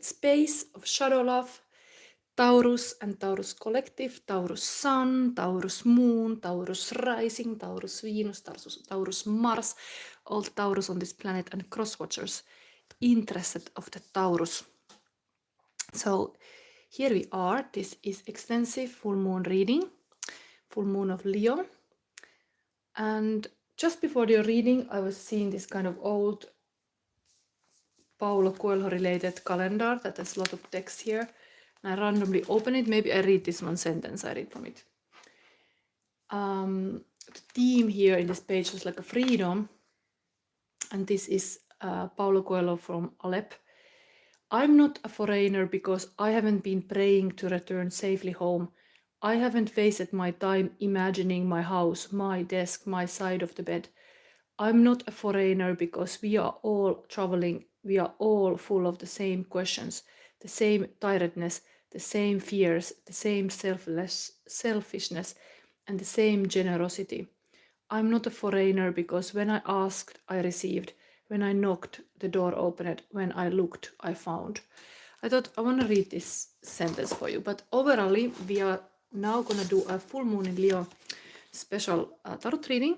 sacred space of shadow love, Taurus and Taurus collective, Taurus sun, Taurus moon, Taurus rising, Taurus Venus, Taurus Mars, all the Taurus on this planet, and crosswatchers interested of the Taurus. So here we are. This is extensive full moon reading, full moon of Leo. And just before the reading, I was seeing this kind of old Paulo Coelho related calendar that has a lot of text here. And I randomly open it. Maybe I read this one sentence. I read from it. The theme here in this page was like a freedom. And this is Paulo Coelho from Aleppo. I'm not a foreigner because I haven't been praying to return safely home. I haven't wasted my time imagining my house, my desk, my side of the bed. I'm not a foreigner because we are all traveling. We are all full of the same questions, the same tiredness, the same fears, the same selfishness, and the same generosity. I'm not a foreigner because when I asked, I received. When I knocked, the door opened. When I looked, I found. I thought I want to read this sentence for you, but overall, we are now going to do a full moon in Leo special tarot reading.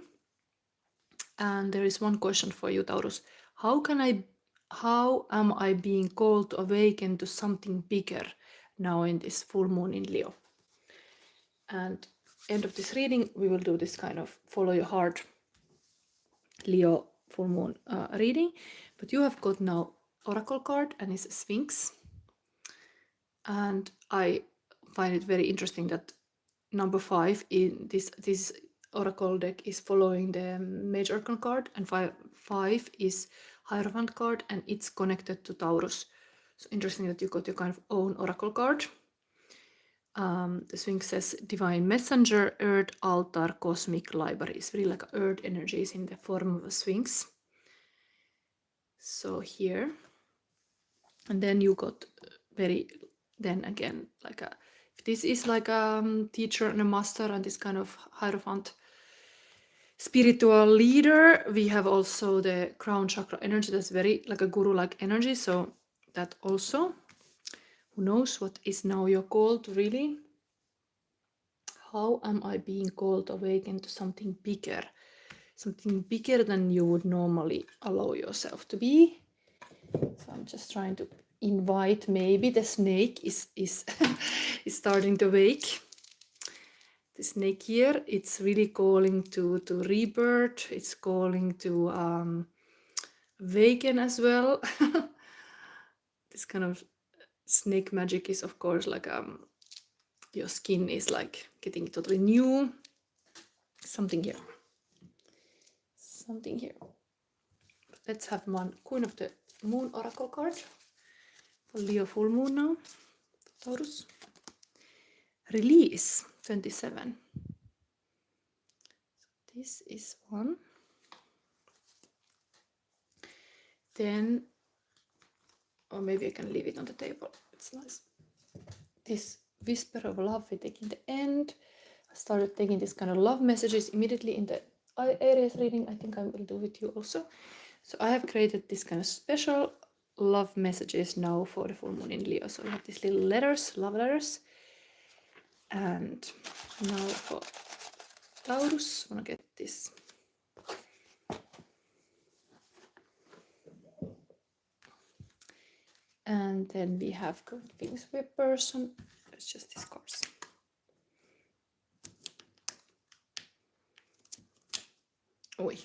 And there is one question for you, Taurus. How am I being called to awaken to something bigger now in this full moon in Leo? And end of this reading, we will do this kind of follow your heart Leo full moon reading. But you have got now oracle card and it's a Sphinx. And I find it very interesting that number 5 in this oracle deck is following the major arcana card, and 5 is Hierophant card, and it's connected to Taurus. So interesting that you got your kind of own oracle card. The Sphinx says divine messenger, earth, altar, cosmic library. It's really like earth energies in the form of a Sphinx. So here, and then you got then again, like if this is like a teacher and a master and this kind of Hierophant spiritual leader, we have also the crown chakra energy that's very like a guru-like energy. So that also, who knows what is now your call to really? How am I being called to awaken to something bigger than you would normally allow yourself to be? So I'm just trying to invite, maybe the snake is is starting to wake. The snake here, it's really calling to rebirth. It's calling to awaken as well. This kind of snake magic is, of course, like your skin is like getting totally new. Something here. Let's have one Queen of the Moon oracle card for Leo full moon now. Taurus. Release 27. So this is one. Then, or maybe I can leave it on the table. It's nice. This whisper of love we take in the end. I started taking this kind of love messages immediately in the Aries reading. I think I will do with you also. So I have created this kind of special love messages now for the full moon in Leo. So we have these little letters, love letters. And now for Taurus, I'm gonna get this. And then we have current feelings for a person. It's just these cards. Oi.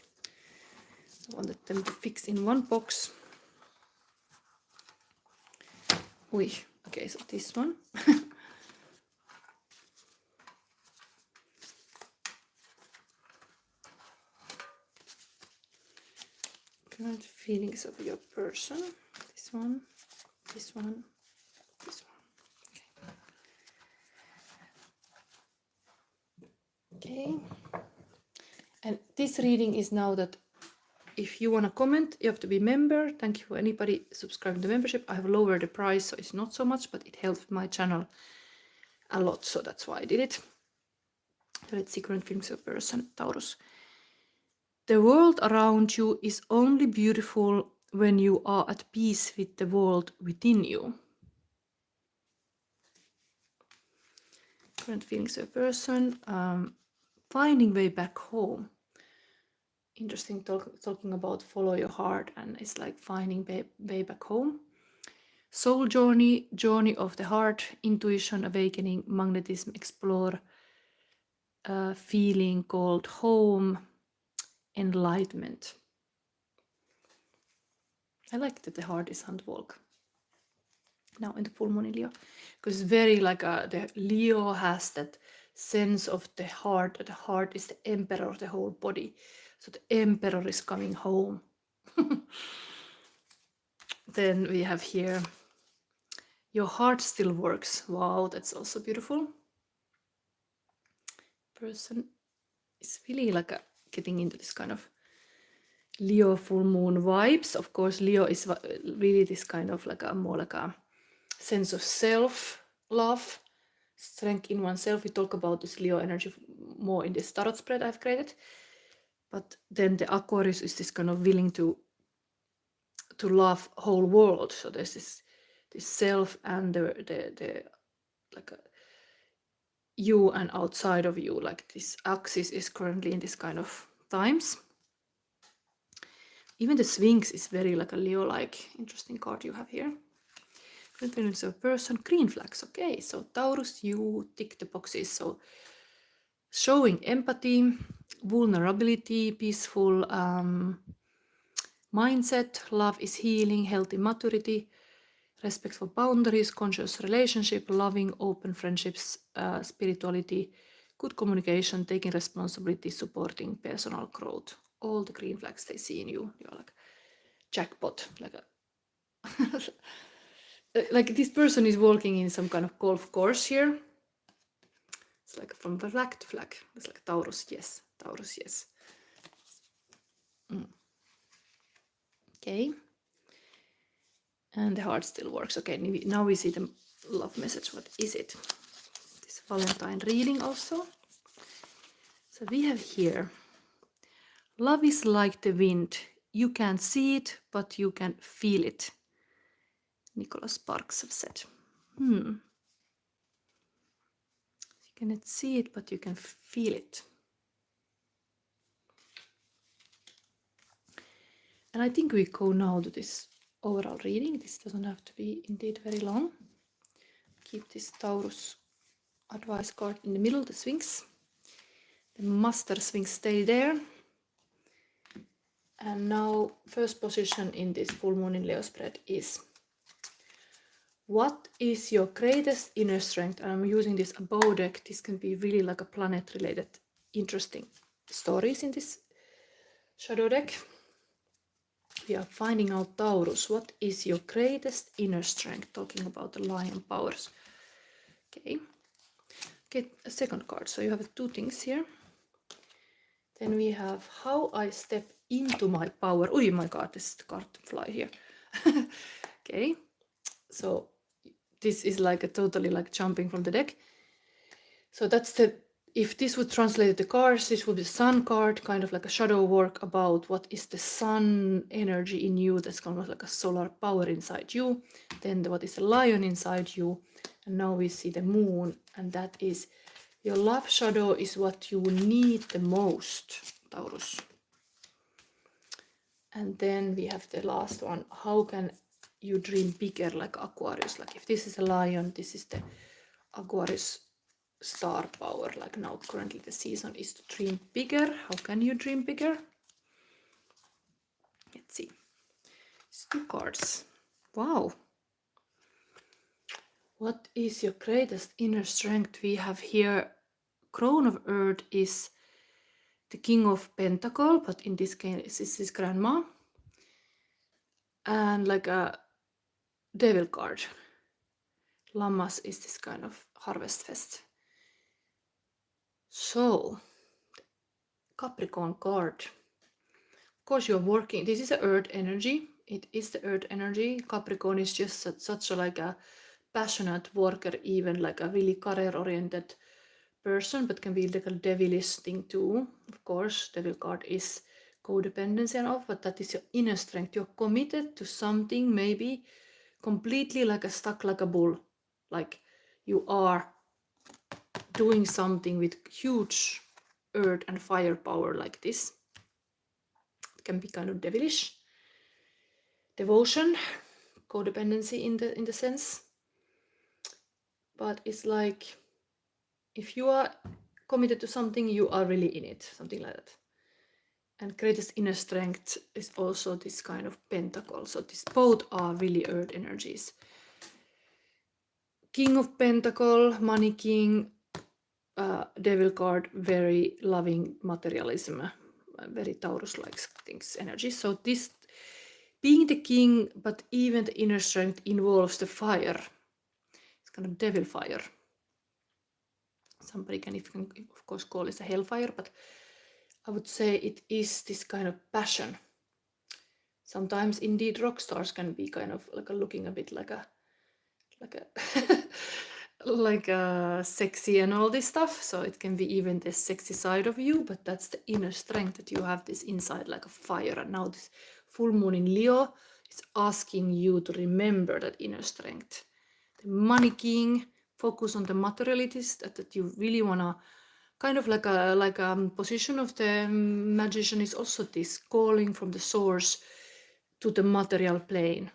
I wanted them to fix in one box. Oi. Okay, so this one. Current feelings of your person. This one, this one, this one. Okay. And this reading is now that if you want to comment, you have to be a member. Thank you for anybody subscribing to membership. I have lowered the price, so it's not so much, but it helped my channel a lot. So that's why I did it. So let's see current feelings of person, Taurus. The world around you is only beautiful when you are at peace with the world within you. Current feelings of a person. Finding way back home. Interesting talking about follow your heart, and it's like finding way back home. Soul journey, journey of the heart, intuition, awakening, magnetism, explore, feeling called home, enlightenment. I like that the heart is handwalk. Now in the full moon in Leo, because very like the Leo has that sense of the heart. The heart is the emperor of the whole body, so the emperor is coming home. Then we have here, your heart still works. Wow, that's also beautiful. Person is really like getting into this kind of Leo full moon vibes. Of course, Leo is really this kind of like a more like a sense of self love, strength in oneself. We talk about this Leo energy more in this tarot spread I've created. But then the Aquarius is this kind of willing to love whole world. So there's this self and the like you and outside of you. Like this axis is currently in this kind of times. Even the Sphinx is very like a Leo-like. Interesting card you have here. Feelings of a person, green flags. Okay, so Taurus, you tick the boxes. So showing empathy, vulnerability, peaceful mindset, love is healing, healthy maturity, respect for boundaries, conscious relationship, loving, open friendships, spirituality, good communication, taking responsibility, supporting personal growth. All the green flags they see in you. You're like jackpot, like a like this person is walking in some kind of golf course here. It's like from flag to flag. It's like Taurus, yes. Taurus, yes. Okay. And the heart still works. Okay, now we see the love message. What is it? This Valentine reading also. So we have here, love is like the wind. You can't see it, but you can feel it. Nicholas Sparks have said. You cannot see it, but you can feel it. And I think we go now to this overall reading. This doesn't have to be indeed very long. Keep this Taurus advice card in the middle, the Sphinx. The Master Sphinx stay there. And now first position in this full moon in Leo spread is, what is your greatest inner strength? And I'm using this above deck. This can be really like a planet related interesting stories in this shadow deck. We are finding out Taurus. What is your greatest inner strength? Talking about the lion powers. Okay. Get a second card. So you have two things here. Then we have how I step into my power. Oh my god, this card fly here. Okay. So this is like a totally like jumping from the deck. So that's the, if this would translate the cards, this would be the sun card, kind of like a shadow work about what is the sun energy in you, that's kind of like a solar power inside you. Then what is the lion inside you. And now we see the moon, and that is your love shadow is what you need the most, Taurus. And then we have the last one, how can you dream bigger, like Aquarius. Like if this is a lion, this is the Aquarius star power. Like now currently the season is to dream bigger. How can you dream bigger? Let's see. It's two cards. Wow. What is your greatest inner strength? We have here Crown of Earth is the King of Pentacle, but in this case this is Grandma. And like a Devil card. Lammas is this kind of harvest fest. So, Capricorn card. Of course you're working, this is a earth energy. It is the earth energy. Capricorn is just such a like a passionate worker, even like a really career oriented person, but can be like a devilish thing too. Of course, devil card is codependency and all, but that is your inner strength. You're committed to something, maybe completely like a stuck like a bull. Like you are doing something with huge earth and fire power like this. It can be kind of devilish. Devotion, codependency in the sense. But it's like, if you are committed to something, you are really in it, something like that. And greatest inner strength is also this kind of pentacle. So these both are really earth energies. King of Pentacle, Money King, Devil card, very loving materialism, very Taurus-like things, energy. So this being the king, but even the inner strength involves the fire. It's kind of devil fire. Somebody can of course call it a hellfire, but I would say it is this kind of passion. Sometimes indeed rock stars can be kind of like looking a bit like a like sexy and all this stuff. So it can be even the sexy side of you, but that's the inner strength that you have this inside like a fire. And now this full moon in Leo is asking you to remember that inner strength. The Money King, focus on the materialities that you really wanna kind of like a position of the magician is also this calling from the source to the material plane.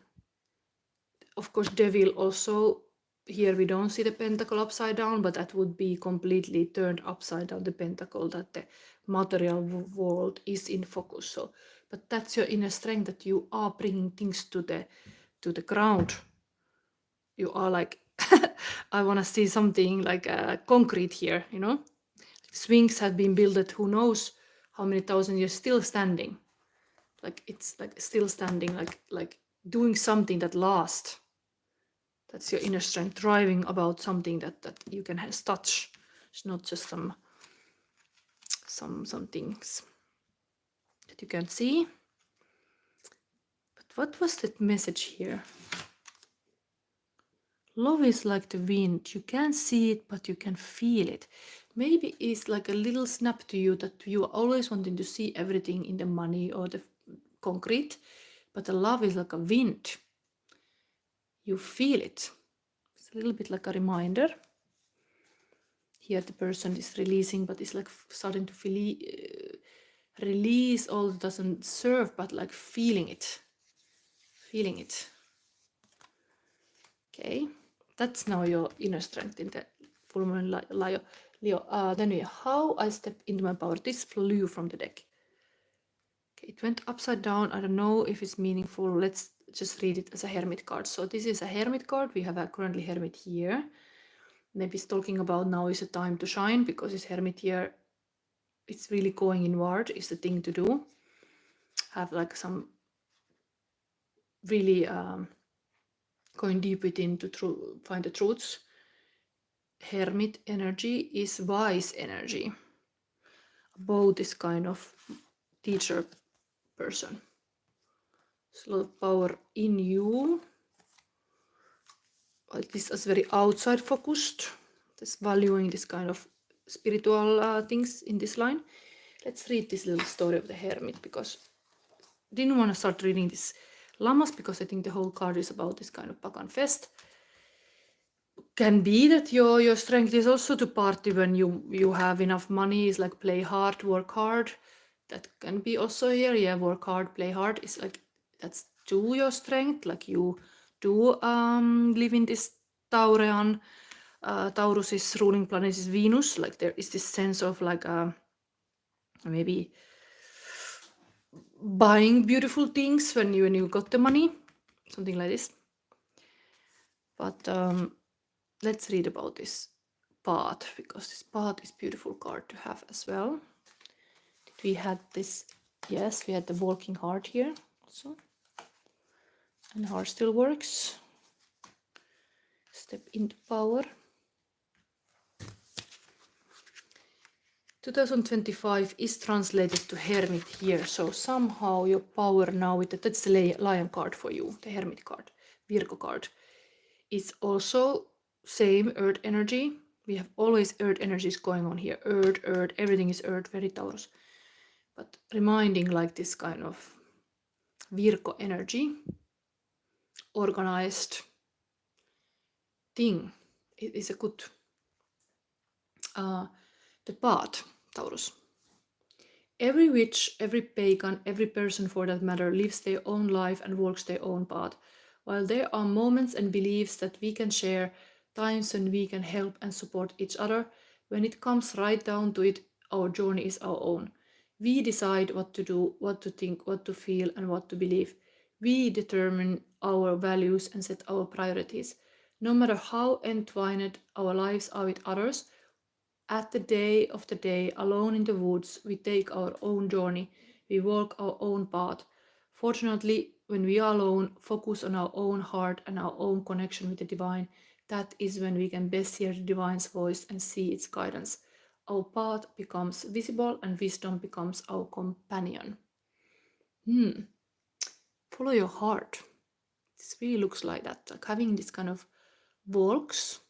Of course, devil also, here we don't see the pentacle upside down, but that would be completely turned upside down, the pentacle, that the material world is in focus. So, but that's your inner strength, that you are bringing things to the ground. You are like, I want to see something like concrete here, you know. Sphinx have been built, who knows how many thousand years, still standing. Like it's like still standing, like doing something that lasts. That's your inner strength, driving about something that you can touch. It's not just some things that you can see. But what was that message here? Love is like the wind. You can't see it, but you can feel it. Maybe it's like a little snap to you that you are always wanting to see everything in the money or the concrete, but the love is like a wind. You feel it. It's a little bit like a reminder. Here the person is releasing, but it's like starting to feel, release all that doesn't serve, but like feeling it. Feeling it. Okay, that's now your inner strength in the full moon Leo. Then how I step into my power. This flew from the deck. Okay, it went upside down. I don't know if it's meaningful. Let's just read it as a hermit card. So this is a hermit card. We have a currently hermit here. Maybe it's talking about now is a time to shine, because it's hermit here. It's really going inward is the thing to do. Have like some really going deep within to find the truths. Hermit energy is wise energy. Both is kind of teacher person. There's a lot of power in you. Like this is very outside focused. This valuing this kind of spiritual things in this line. Let's read this little story of the hermit, because I didn't want to start reading this Llamas because I think the whole card is about this kind of pagan fest. Can be that your strength is also to party when you have enough money, is like play hard, work hard. That can be also here. Yeah, work hard, play hard is like, that's to your strength. Like you do live in this Taurean. Taurus's ruling planet is Venus. Like there is this sense of like maybe buying beautiful things when you got the money, something like this. But let's read about this path, because this path is beautiful card to have as well. Did we had this? Yes, we had the walking heart here also, and heart still works. Step into power. 2025 is translated to hermit here, so somehow your power now with that's the lion card for you, the hermit card, Virgo card. It's also same earth energy. We have always earth energies going on here. Earth, everything is earth, very Taurus. But reminding like this kind of Virgo energy, organized thing. It is a good The path, Taurus. Every witch, every pagan, every person for that matter lives their own life and walks their own path. While there are moments and beliefs that we can share, times when we can help and support each other, when it comes right down to it, our journey is our own. We decide what to do, what to think, what to feel, and what to believe. We determine our values and set our priorities. No matter how entwined our lives are with others, at the day of the day, alone in the woods, we take our own journey, we walk our own path. Fortunately, when we are alone, focus on our own heart and our own connection with the divine, that is when we can best hear the divine's voice and see its guidance. Our path becomes visible and wisdom becomes our companion. Follow your heart. This really looks like that, like having this kind of walks,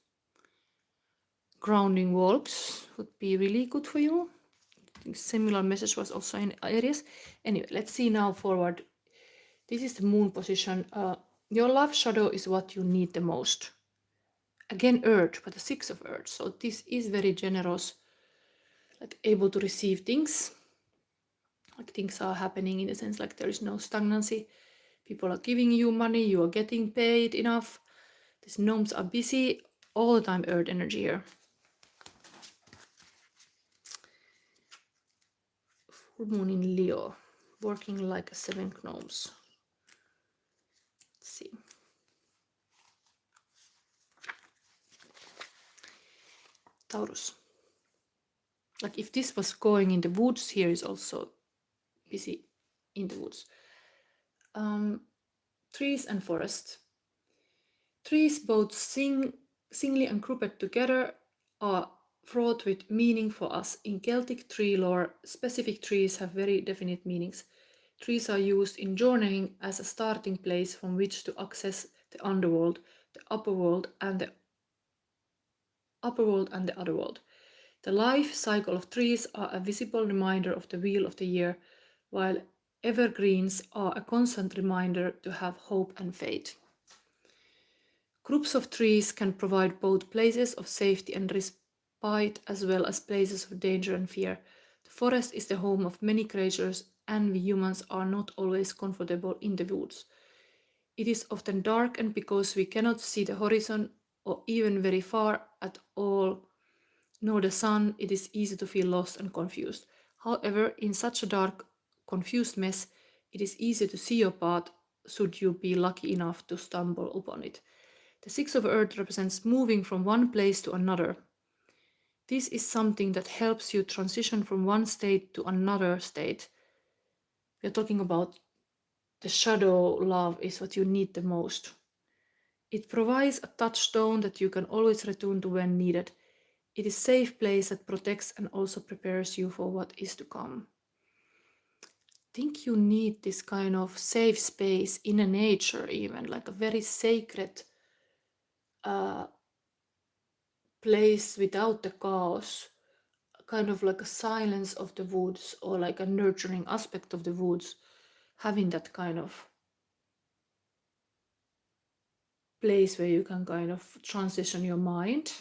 grounding walks would be really good for you. I think similar message was also in Aries. Anyway, let's see now forward. This is the moon position. Your love shadow is what you need the most. Again, Earth, but the 6 of Earth. So this is very generous, like able to receive things. Like things are happening in the sense like there is no stagnancy. People are giving you money, you are getting paid enough. These gnomes are busy all the time. Earth energy here. Full moon in Leo, working like 7 gnomes. Let's see. Taurus. Like if this was going in the woods, here is also busy in the woods. Trees and forest. Trees, both singly and grouped together, are fraught with meaning for us. In Celtic tree lore, specific trees have very definite meanings. Trees are used in journeying as a starting place from which to access the underworld, the upper world, and the other world. The life cycle of trees are a visible reminder of the wheel of the year, while evergreens are a constant reminder to have hope and faith. Groups of trees can provide both places of safety and respite as well as places of danger and fear. The forest is the home of many creatures, and we humans are not always comfortable in the woods. It is often dark, and because we cannot see the horizon or even very far at all, nor the sun, it is easy to feel lost and confused. However, in such a dark, confused mess, it is easy to see your path should you be lucky enough to stumble upon it. The 6 of Earth represents moving from one place to another. This is something that helps you transition from one state to another state. We are talking about the shadow love is what you need the most. It provides a touchstone that you can always return to when needed. It is a safe place that protects and also prepares you for what is to come. I think you need this kind of safe space in a nature, even like a very sacred place without the chaos, kind of like a silence of the woods or like a nurturing aspect of the woods, having that kind of place where you can kind of transition your mind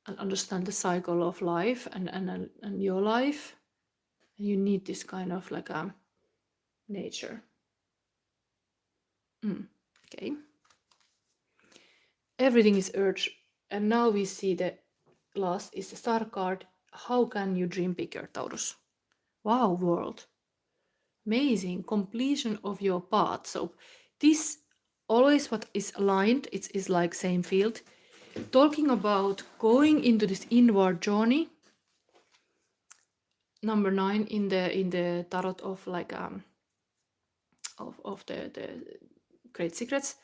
and understand the cycle of life and your life. And you need this kind of like a nature. Okay. Everything is urge. And now we see the last is the star card. How can you dream bigger, Taurus? Wow, world. Amazing. Completion of your path. So this always what is aligned, it is like same field. Talking about going into this inward journey. Number 9 in the tarot of like of the Great Secrets,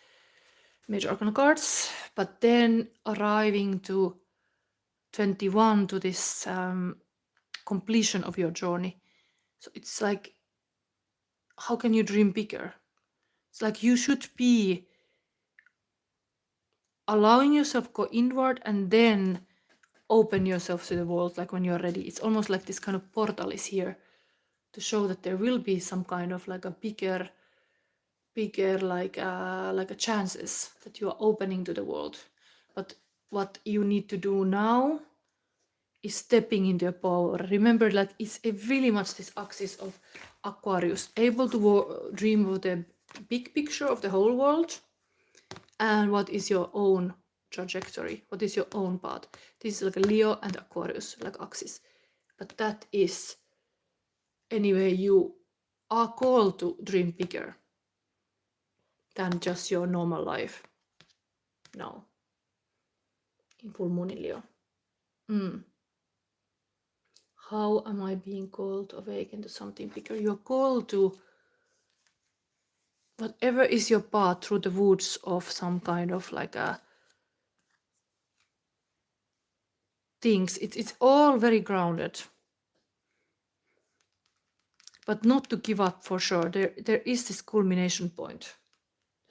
Major Arcana cards, but then arriving to 21 to this completion of your journey. So it's like, how can you dream bigger? It's like you should be allowing yourself go inward and then open yourself to the world, like when you're ready. It's almost like this kind of portal is here to show that there will be some kind of like a bigger like a chances that you are opening to the world. But what you need to do now is stepping into your power. Remember that it's really much this axis of Aquarius, able to dream of the big picture of the whole world and what is your own trajectory, what is your own path. This is like a Leo and Aquarius, like axis. But that is, anyway, you are called to dream bigger than just your normal life now, in full moon in Leo. How am I being called to awaken to something bigger? You're called to whatever is your path through the woods of some kind of like a things. It's all very grounded. But not to give up for sure. There is this culmination point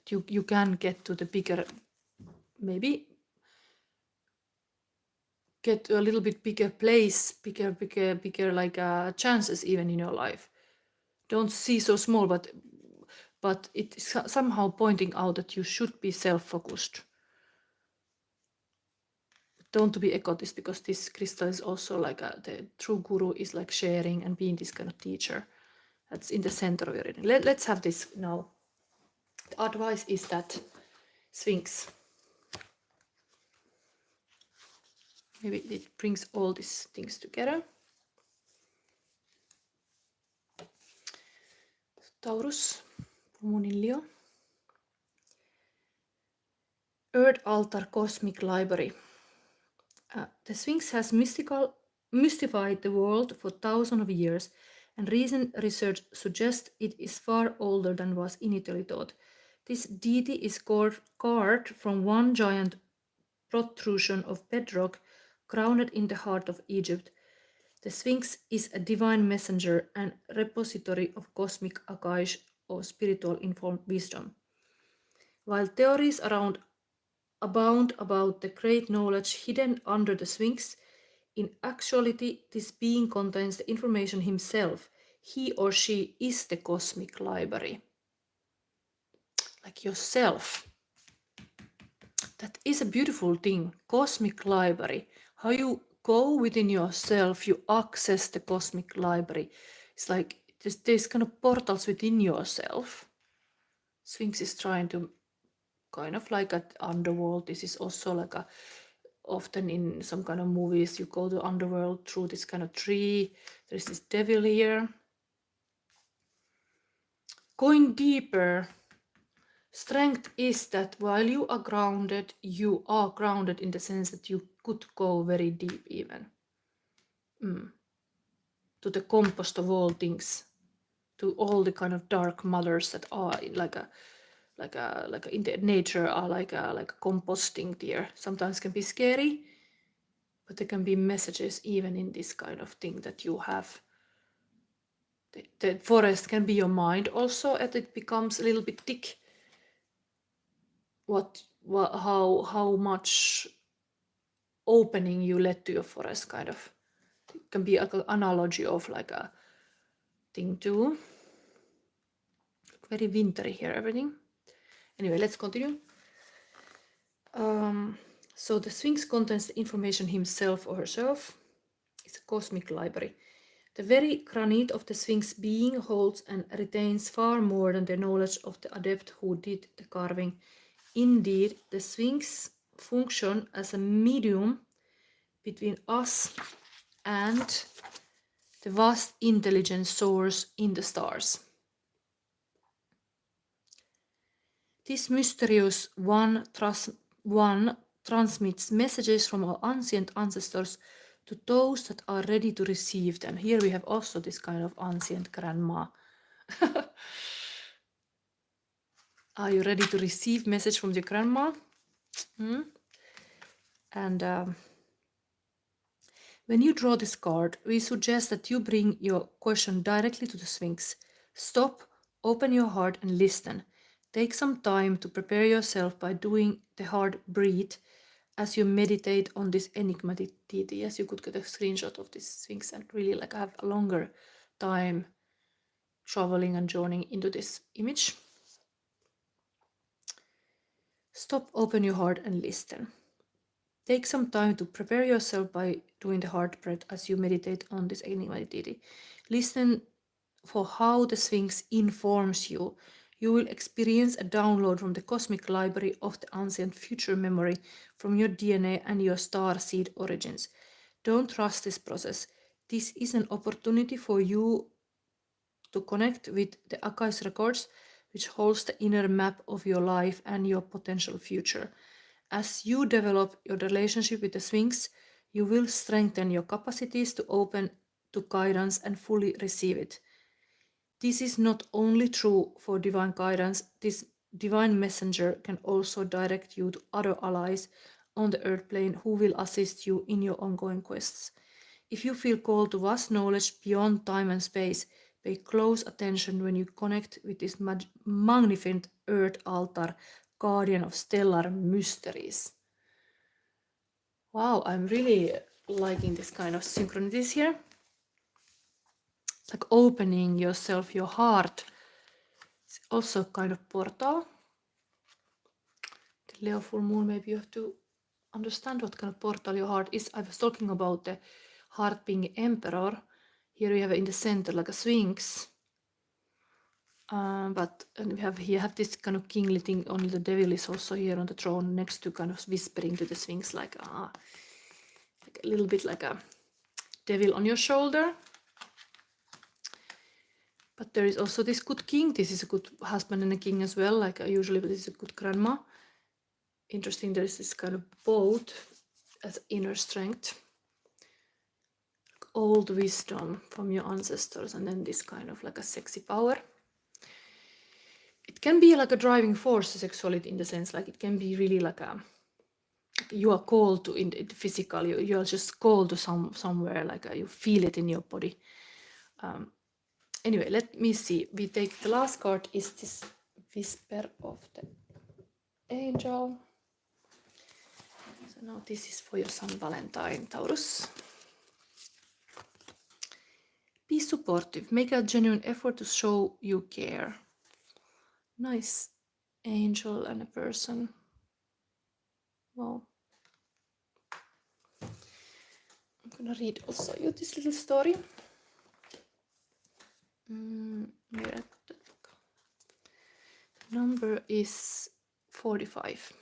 that you can get to the bigger, maybe get to a little bit bigger place, bigger like chances even in your life. Don't see so small, but it's somehow pointing out that you should be self-focused. Don't to be egotist, because this crystal is also like the true guru is like sharing and being this kind of teacher. That's in the center of your reading. Let's have this now. The advice is that Sphinx. Maybe it brings all these things together. Taurus, moon in Leo. Earth altar cosmic library. The Sphinx has mystified the world for thousands of years, and recent research suggests it is far older than was initially thought. This deity is carved from one giant protrusion of bedrock grounded in the heart of Egypt. The Sphinx is a divine messenger and repository of cosmic archives or spiritual informed wisdom. While theories abound about the great knowledge hidden under the Sphinx, in actuality this being contains the information himself. He or she is the cosmic library. Like yourself. That is a beautiful thing. Cosmic library. How you go within yourself, you access the cosmic library. It's like there's kind of portals within yourself. Sphinx is trying to kind of like at underworld. This is also like a often in some kind of movies you go to underworld through this kind of tree. There's this devil here. Going deeper. Strength is that while you are grounded in the sense that you could go very deep even. To the compost of all things. To all the kind of dark mothers that are like in the nature are like a composting there. Sometimes can be scary, but there can be messages even in this kind of thing that you have. The forest can be your mind also, as it becomes a little bit thick. How much opening you let to your forest, kind of. It can be like an analogy of like a thing too. Very wintry here, everything. Anyway, let's continue. So the Sphinx contains the information himself or herself. It's a cosmic library. The very granite of the Sphinx being holds and retains far more than the knowledge of the adept who did the carving. Indeed, the Sphinx functions as a medium between us and the vast intelligence source in the stars. This mysterious one transmits messages from our ancient ancestors to those that are ready to receive them. Here we have also this kind of ancient grandma. Are you ready to receive message from your grandma? And when you draw this card, we suggest that you bring your question directly to the Sphinx. Stop, open your heart and listen. Take some time to prepare yourself by doing the hard breathe as you meditate on this enigmatic deity. Yes, you could get a screenshot of this Sphinx and really like have a longer time traveling and journeying into this image. Stop, open your heart and listen. Take some time to prepare yourself by doing the heart breath as you meditate on this enigmaticity. Listen for how the Sphinx informs you. You will experience a download from the cosmic library of the ancient future memory from your DNA and your star seed origins. Don't rush this process. This is an opportunity for you to connect with the Akai's records, which holds the inner map of your life and your potential future. As you develop your relationship with the Sphinx, you will strengthen your capacities to open to guidance and fully receive it. This is not only true for divine guidance, this divine messenger can also direct you to other allies on the earth plane who will assist you in your ongoing quests. If you feel called to vast knowledge beyond time and space, pay close attention when you connect with this magnificent earth altar, guardian of stellar mysteries. Wow, I'm really liking this kind of synchronicities here. It's like opening yourself, your heart. It's also kind of portal. The Leo full moon, maybe you have to understand what kind of portal your heart is. I was talking about the heart being emperor. Here we have in the center like a sphinx. But we have this kind of kingly thing. Only the devil is also here on the throne next to, kind of whispering to the sphinx like a little bit like a devil on your shoulder. But there is also this good king. This is a good husband and a king as well, like usually, but this is a good grandma. Interesting, there is this kind of boat as inner strength, old wisdom from your ancestors, and then this kind of like a sexy power. It can be like a driving force, sexuality, in the sense like it can be really like a, you are called to in the physical, you are just called to somewhere, like you feel it in your body. Anyway, let me see. We take the last card is this Whisper of the Angel. So now this is for your son Valentine, Taurus. Be supportive. Make a genuine effort to show you care. Nice angel and a person. Wow. I'm gonna read also you this little story. Where I put it? The number is 45.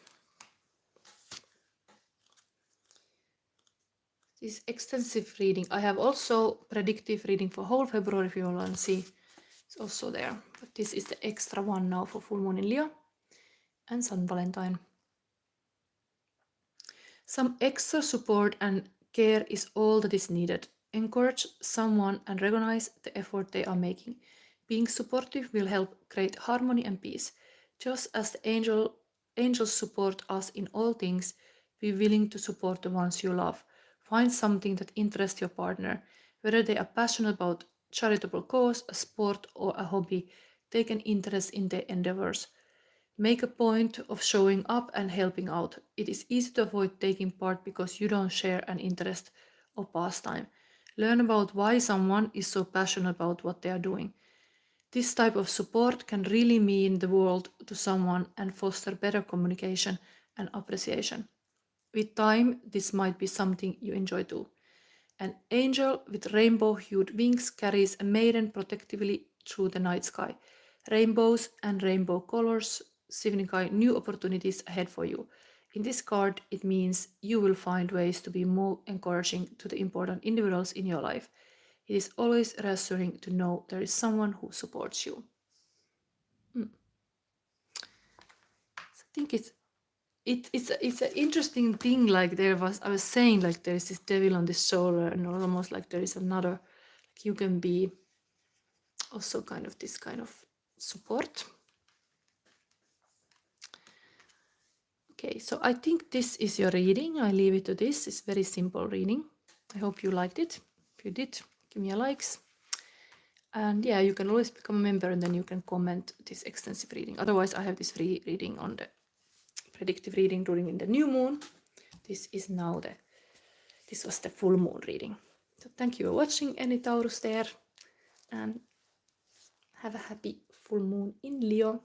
This extensive reading. I have also predictive reading for whole February if you want to see. It's also there. But this is the extra one now for full moon in Leo and Sun Valentine. Some extra support and care is all that is needed. Encourage someone and recognize the effort they are making. Being supportive will help create harmony and peace. Just as the angels support us in all things, be willing to support the ones you love. Find something that interests your partner, whether they are passionate about charitable cause, a sport, or a hobby. Take an interest in their endeavors. Make a point of showing up and helping out. It is easy to avoid taking part because you don't share an interest or pastime. Learn about why someone is so passionate about what they are doing. This type of support can really mean the world to someone and foster better communication and appreciation. With time, this might be something you enjoy too. An angel with rainbow-hued wings carries a maiden protectively through the night sky. Rainbows and rainbow colors signify new opportunities ahead for you. In this card, it means you will find ways to be more encouraging to the important individuals in your life. It is always reassuring to know there is someone who supports you. So I think it's an interesting thing. Like I was saying, like there is this devil on this shoulder, and almost like there is another. Like you can be also kind of this kind of support. Okay, so I think this is your reading. I leave it to this. It's very simple reading. I hope you liked it. If you did, give me a likes. And yeah, you can always become a member and then you can comment this extensive reading. Otherwise, I have this free reading on the predictive reading during the new moon. This is now this was the full moon reading. So thank you for watching, any Taurus there, and have a happy full moon in Leo.